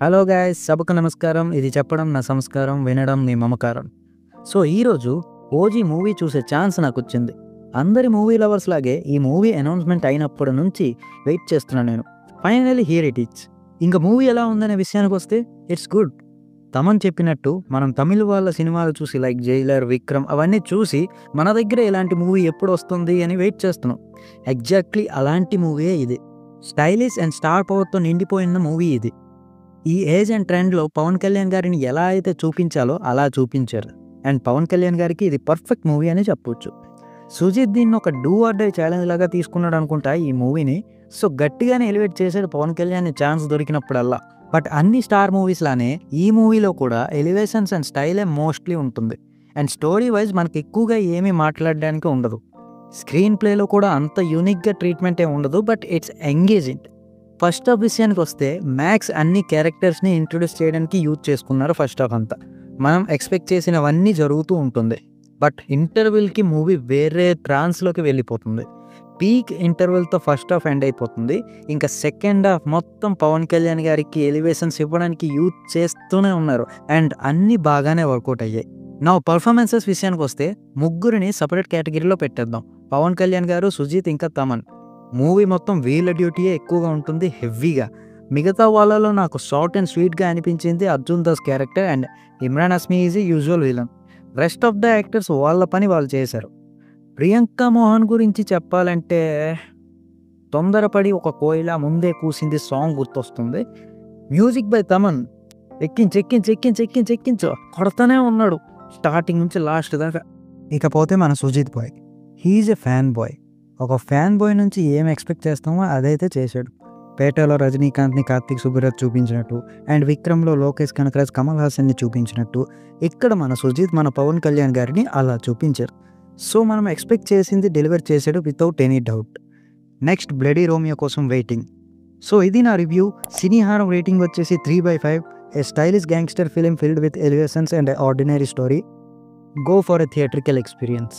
Hello guys, సభకు నమస్కారం. ఇది చెప్పడం నా సంస్కారం, వినడం నీ మమకారం. సో ఈరోజు ఓజీ మూవీ చూసే ఛాన్స్ నాకు వచ్చింది. అందరి మూవీ లవర్స్ లాగే ఈ మూవీ అనౌన్స్మెంట్ అయినప్పటి నుంచి వెయిట్ చేస్తున్నాను నేను. Finally here it is. ఇంకా మూవీ ఎలా ఉందనే విషయానికి వస్తే ఇట్స్ గుడ్. తమన్ చెప్పినట్టు మనం తమిళ వాళ్ళ సినిమాలు చూసి లైక్ జైలర్, విక్రమ్ అవన్నీ చూసి మన దగ్గర ఇలాంటి మూవీ ఎప్పుడు వస్తుంది అని వెయిట్ చేస్తున్నాం. ఎగ్జాక్ట్లీ అలాంటి మూవీయే ఇది. స్టైలిష్ అండ్ స్టార్ పవర్తో నిండిపోయిన మూవీ ఇది. ఈ ఏజ్ అండ్ ట్రెండ్లో పవన్ కళ్యాణ్ గారిని ఎలా అయితే చూపించాలో అలా చూపించారు. అండ్ పవన్ కళ్యాణ్ గారికి ఇది పర్ఫెక్ట్ మూవీ అని చెప్పొచ్చు. సుజిత్ దీన్ని ఒక డూ ఆర్ డై ఛాలెంజ్ లాగా తీసుకున్నాడు అనుకుంటా ఈ మూవీని. సో గట్టిగానే ఎలివేట్ చేశాడు పవన్ కళ్యాణ్ ఛాన్స్ దొరికినప్పుడల్లా. బట్ అన్ని స్టార్ మూవీస్ లానే ఈ మూవీలో కూడా ఎలివేషన్స్ అండ్ స్టైలే మోస్ట్లీ ఉంటుంది. అండ్ స్టోరీ వైజ్ మనకి ఎక్కువగా ఏమీ మాట్లాడడానికి ఉండదు. స్క్రీన్ ప్లేలో కూడా అంత యూనిక్గా ట్రీట్మెంట్ ఏమి ఉండదు, but it's engaging. First half విషయానికి వస్తే మ్యాక్స్ అన్ని క్యారెక్టర్స్ని ఇంట్రొడ్యూస్ చేయడానికి యూజ్ చేసుకున్నారు. ఫస్ట్ హాఫ్ అంతా మనం ఎక్స్పెక్ట్ చేసినవన్నీ జరుగుతూ ఉంటుంది. బట్ ఇంటర్వెల్కి మూవీ వేరే ట్రాన్స్లోకి వెళ్ళిపోతుంది. పీక్ ఇంటర్వెల్తో ఫస్ట్ హాఫ్ ఎండ్ అయిపోతుంది. ఇంకా సెకండ్ హాఫ్ మొత్తం పవన్ కళ్యాణ్ గారికి ఎలివేషన్స్ ఇవ్వడానికి యూజ్ చేస్తూనే ఉన్నారు. అండ్ అన్నీ బాగానే వర్కౌట్ అయ్యాయి. నా పర్ఫార్మెన్సెస్ విషయానికి వస్తే ముగ్గురిని సపరేట్ కేటగిరీలో పెట్టేద్దాం. పవన్ కళ్యాణ్ గారు, సుజిత్, ఇంకా తమన్. మూవీ మొత్తం వీళ్ళ డ్యూటీయే ఎక్కువగా ఉంటుంది, హెవీగా. మిగతా వాళ్ళలో నాకు షార్ట్ అండ్ స్వీట్గా అనిపించింది Arjun Das character and Emraan Hashmi is usual villain. Rest of the actors వాళ్ళ పని వాళ్ళు చేశారు. ప్రియాంక మోహన్ గురించి చెప్పాలంటే తొందరపడి ఒక కోయిల ముందే కూసింది సాంగ్ గుర్తొస్తుంది. Music by Thaman. ఎక్కించు కొడతానే ఉన్నాడు స్టార్టింగ్ నుంచి లాస్ట్ దాకా. ఇకపోతే మన Sujeeth boy, he's a fan boy. ఒక ఫ్యాన్ బాయ్ నుంచి ఏం ఎక్స్పెక్ట్ చేస్తామో అదైతే చేశాడు. పేటలో రజనీకాంత్ని కార్తీక్ సుబ్బరాజ్ చూపించినట్టు, అండ్ విక్రమ్లో లోకేష్ కనకరాజ్ కమల్ హాసన్ని చూపించినట్టు, ఇక్కడ మన సుజిత్ మన పవన్ కళ్యాణ్ గారిని అలా చూపించారు. సో మనం ఎక్స్పెక్ట్ చేసింది డెలివర్ చేశాడు without any doubt. Next bloody Romeo కోసం వెయిటింగ్. సో ఇది నా రివ్యూ. సినీహారం రేటింగ్ వచ్చేసి 3/5. A stylish gangster film filled with elevations and ordinary story. Go for a theatrical experience.